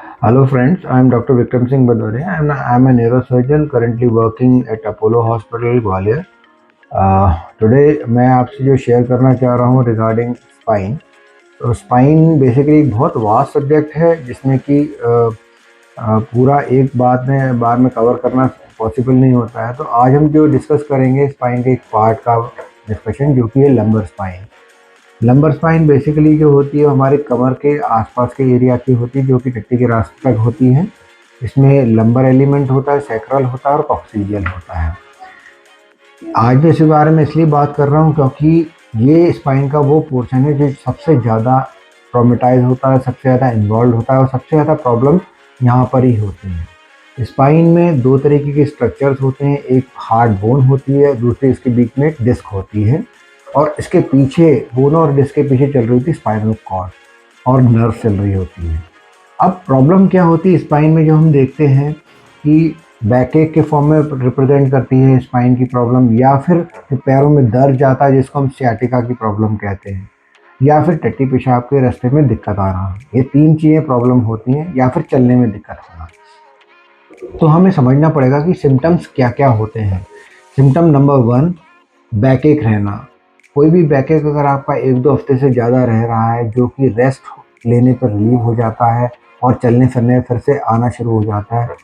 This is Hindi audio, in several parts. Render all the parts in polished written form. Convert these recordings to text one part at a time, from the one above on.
Hello friends, I am Dr. Vikram Singh Badore. I am a neurosurgeon currently working at Apollo Hospital, Gwalior. Today मैं आपसे जो शेयर करना चाह रहा हूँ रिगार्डिंग स्पाइन। तो स्पाइन बेसिकली एक बहुत वास्ट सब्जेक्ट है जिसमें कि पूरा एक बार में कवर करना पॉसिबल नहीं होता है। तो आज हम जो डिस्कस करेंगे स्पाइन के एक पार्ट का डिस्कशन जो कि है lumbar spine. Lumbar spine basically जो होती है हमारे कमर के आसपास के एरिया की होती है जो कि टट्टी के रास्ते तक होती है। इसमें लंबर एलिमेंट होता है, सैक्रल होता है और कॉक्सिडियल होता है। आज मैं इस बारे में इसलिए बात कर रहा हूँ क्योंकि ये स्पाइन का वो पोर्शन है जो सबसे ज़्यादा ट्रॉमेटाइज होता है, सबसे ज़्यादा इन्वॉल्व होता है और सबसे ज़्यादा प्रॉब्लम यहाँ पर ही होती है। स्पाइन में दो तरीके के स्ट्रक्चर्स होते हैं, एक हार्ड बोन होती है, दूसरी इसके बीच में एक डिस्क होती है और इसके पीछे बोन और डिस्क के पीछे चल रही होती है स्पाइनल कॉर्ड और नर्व चल रही होती है। अब प्रॉब्लम क्या होती है स्पाइन में जो हम देखते हैं कि बैकएक के फॉर्म में रिप्रेजेंट करती है स्पाइन की प्रॉब्लम, या फिर पैरों में दर्द जाता है जिसको हम सियाटिका की प्रॉब्लम कहते हैं, या फिर टट्टी पेशाब के रास्ते में दिक्कत आ रहा है। ये तीन चीज़ें प्रॉब्लम होती हैं, या फिर चलने में दिक्कत होना। तो हमें समझना पड़ेगा कि सिम्टम्स क्या क्या होते हैं। सिम्टम नंबर 1, बैकएक रहना। कोई भी बैकएक अगर आपका 1-2 हफ्ते से ज़्यादा रह रहा है जो कि रेस्ट लेने पर रिलीव हो जाता है और चलने फिरने फिर से आना शुरू हो जाता है,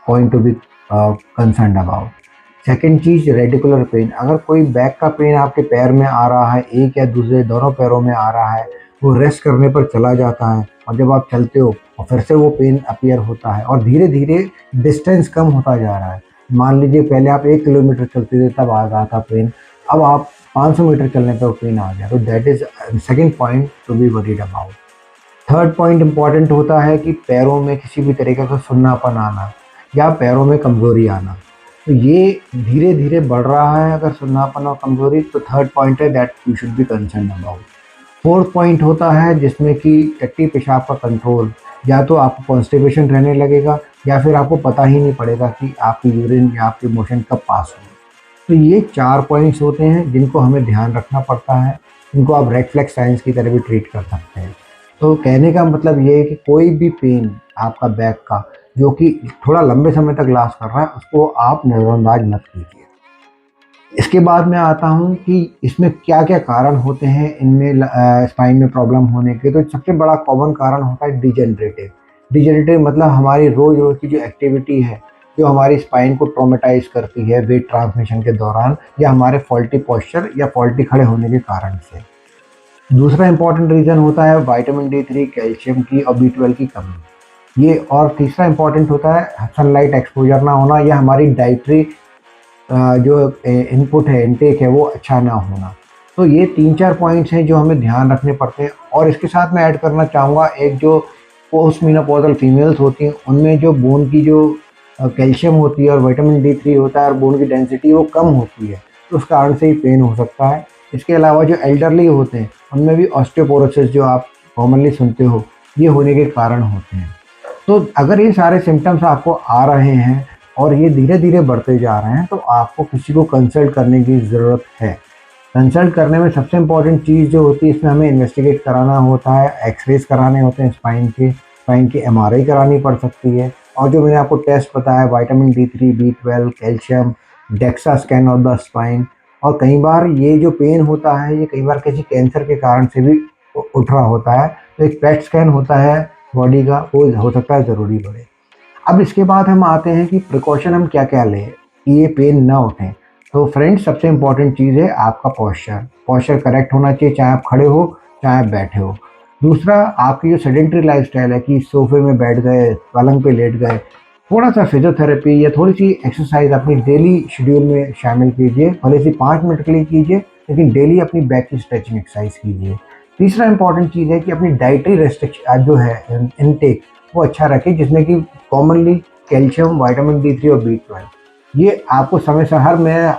point to be concern about. Second cheese, radicular pen. अगर कोई बैक का पेन आपके पैर में आ रहा है, एक या दूसरे दोनों पैरों में आ रहा है, वो रेस्ट करने पर चला जाता है और जब आप चलते हो और फिर से वो पेन अपीयर होता है और धीरे धीरे डिस्टेंस कम होता जा रहा है। मान लीजिए पहले आप 1 किलोमीटर चलते थे तब आ रहा था पेन, अब आप 500 मीटर चलने पर पेन आ गया। तो that is second point to be worried about. Third point important होता है कि पैरों में किसी भी तरीके का सुन्नापन आना या पैरों में कमज़ोरी आना। तो ये धीरे धीरे बढ़ रहा है अगर सुन्नापन और कमज़ोरी, तो थर्ड पॉइंट है that you should be concern about. Fourth point होता है जिसमें कि टट्टी पेशाब का कंट्रोल, या तो आपको कॉन्स्टिपेशन रहने लगेगा या फिर आपको पता ही नहीं पड़ेगा कि आपकी यूरिन या आपकी मोशन कब पास हो। तो ये 4 पॉइंट्स होते हैं जिनको हमें ध्यान रखना पड़ता है। इनको आप रेड फ्लैग साइंस की तरह भी ट्रीट कर सकते हैं। तो कहने का मतलब ये है कि कोई भी पेन आपका बैक का जो कि थोड़ा लंबे समय तक लास्ट कर रहा है उसको आप नज़रअंदाज मत कीजिए। इसके बाद मैं आता हूँ कि इसमें क्या क्या कारण होते हैं इनमें स्पाइन में प्रॉब्लम होने के। तो सबसे बड़ा कॉमन कारण होता है डिजेनरेटिव। डिजेनरेटिव मतलब हमारी रोज़ रोज़ की जो एक्टिविटी है जो हमारी स्पाइन को ट्रॉमेटाइज करती है वेट ट्रांसमिशन के दौरान, या हमारे फॉल्टी पोस्चर या फॉल्टी खड़े होने के कारण से। दूसरा इंपॉर्टेंट रीज़न होता है विटामिन D3, कैल्शियम की और B12 की कमी। ये और तीसरा इंपॉर्टेंट होता है सनलाइट एक्सपोजर ना होना, या हमारी डाइटरी जो इनपुट है, इनटेक है, वो अच्छा ना होना। तो ये 3-4 पॉइंट्स हैं जो हमें ध्यान रखने पड़ते हैं। और इसके साथ मैं ऐड करना चाहूँगा एक जो पोस्ट मेनोपॉज़ल फीमेल्स होती हैं उनमें जो बोन की जो कैल्शियम होती है और विटामिन D3 होता है और बोन की डेंसिटी वो कम होती है, तो उस कारण से ही पेन हो सकता है। इसके अलावा जो एल्डरली होते हैं उनमें भी ऑस्टियोपोरोसिस जो आप कॉमनली सुनते हो, ये होने के कारण होते हैं। तो अगर ये सारे सिम्टम्स आपको आ रहे हैं और ये धीरे धीरे बढ़ते जा रहे हैं तो आपको किसी को कंसल्ट करने की ज़रूरत है। कंसल्ट करने में सबसे इम्पॉर्टेंट चीज़ जो होती है, इसमें हमें इन्वेस्टिगेट कराना होता है, एक्सरेज कराने होते हैं स्पाइन की MRI करानी पड़ सकती है। और जो मैंने आपको टेस्ट बताया vitamin D3, B12, calcium, DEXA scan of the spine. और कई बार ये जो पेन होता है ये कई बार किसी कैंसर के कारण से भी उठ रहा होता है, तो एक पेट स्कैन होता है बॉडी का, वो हो सकता है ज़रूरी पड़े। अब इसके बाद हम आते हैं कि प्रिकॉशन हम क्या क्या लें कि ये पेन ना उठे। तो फ्रेंड्स सबसे इम्पॉर्टेंट चीज़ है आपका पोस्चर करेक्ट होना चाहिए, चाहे आप खड़े हो चाहे आप बैठे हो। दूसरा, आपकी जो सेडेंट्री लाइफस्टाइल है कि सोफे में बैठ गए, पलंग पे लेट गए, थोड़ा सा फिजियोथेरेपी या थोड़ी सी एक्सरसाइज अपनी डेली शेड्यूल में शामिल कीजिए। भले से 5 मिनट के लिए कीजिए, लेकिन डेली अपनी बैक की स्ट्रेचिंग एक्सरसाइज कीजिए। तीसरा इंपॉर्टेंट चीज़ है कि अपनी डाइटरी रेस्ट्रिक्शन जो है इनटेक वो अच्छा रखें, जिसमें कि कॉमनली कैल्शियम, विटामिन D3 और B12। ये आपको समय से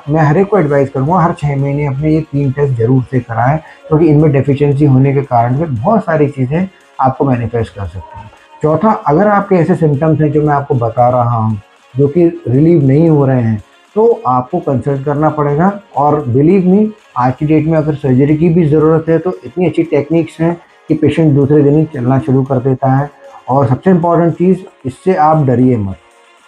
मैं हर एक को एडवाइस करूँगा हर 6 महीने अपने ये 3 टेस्ट ज़रूर से कराएं, क्योंकि इनमें डेफिशिएंसी होने के कारण से बहुत सारी चीज़ें आपको मैनिफेस्ट कर सकती हैं। चौथा, अगर आपके ऐसे सिम्टम्स हैं जो मैं आपको बता रहा हूँ जो कि रिलीव नहीं हो रहे हैं, तो आपको कंसल्ट करना पड़ेगा। और बिलीव मी, आज की डेट में अगर सर्जरी की भी ज़रूरत है तो इतनी अच्छी टेक्निक्स हैं कि पेशेंट दूसरे दिन ही चलना शुरू कर देता है और सबसे इम्पॉर्टेंट चीज़, इससे आप डरिए मत।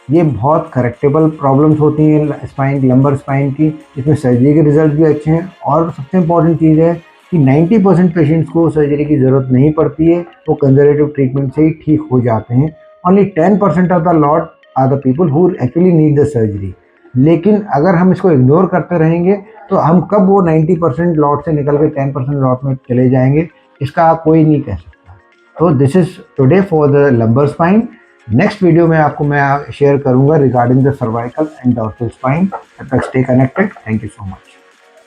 ये बहुत करेक्टेबल प्रॉब्लम्स होती हैं स्पाइन, लंबर स्पाइन की। इसमें सर्जरी के रिजल्ट भी अच्छे हैं और सबसे इम्पॉर्टेंट चीज़ है कि 90% पेशेंट्स को सर्जरी की ज़रूरत नहीं पड़ती है, वो कंजर्वेटिव ट्रीटमेंट से ही ठीक हो जाते हैं। Only 10% of the lot are the people who actually need the surgery. लेकिन अगर हम इसको इग्नोर करते रहेंगे तो हम कब वो 90% लॉट से निकल के 10% लॉट में चले जाएंगे, इसका कोई नहीं कह सकता। तो this is today for the lumbar spine. Next video में आपको मैं शेयर करूंगा regarding the cervical and dorsal spine. तब तक stay connected. Thank you so much.